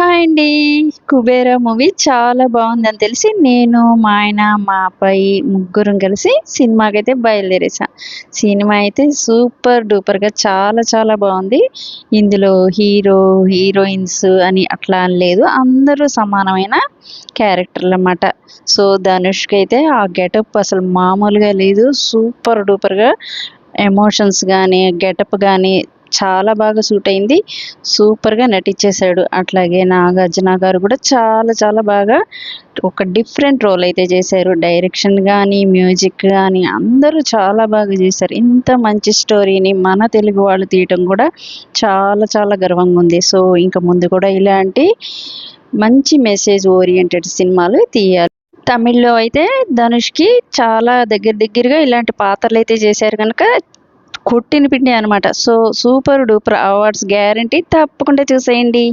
Hi అండి. 'Kubera' movie చాలా బావుందని తెలిసి నేను, మా ఆయన, మా అబ్బాయి ముగ్గురం కలిసి సినిమాకైతే బయలుదేరేసాం. సినిమా అయితే సూపర్ డూపర్‌గా చాలా చాలా బావుంది. ఇందులో హీరో, హీరోయిన్స్ అని అట్లా అని లేదు. అందరూ సమానమైన క్యారెక్టర్‌లన్నమాట. సో, ధనుష్‌కైతే ఆ గెటప్ అసలు మామూలుగా లేదు. సూపర్ డూపర్‌గా ఎమోషన్స్ గానీ, గెటప్ గానీ చాలా బాగా సూట్ అయింది. సూపర్‌గా నటించేశాడు. అట్లాగే నాగార్జున గారు కూడా చాలా చాలా బాగా ఒక డిఫరెంట్ రోల్ అయితే చేశారు. డైరెక్షన్ గానీ, మ్యూజిక్ గానీ అందరూ చాలా బాగా చేశారు. ఇంత మంచి స్టోరీని మన తెలుగు వాళ్ళు తీయటం కూడా చాలా చాలా గర్వంగా ఉంది. సో, ఇంక ముందు కూడా ఇలాంటి మంచి మెసేజ్ ఓరియెంటెడ్ సినిమాలు తీయాలి. తమిళ్‌లో అయితే ధనుష్‌కి చాలా దగ్గరగా ఇలాంటి పాత్రలైతే చేశారు గనక కొట్టిన పిండే అనమాట. So, super duper awards guarantee. తప్పకుండా చూసేయండి.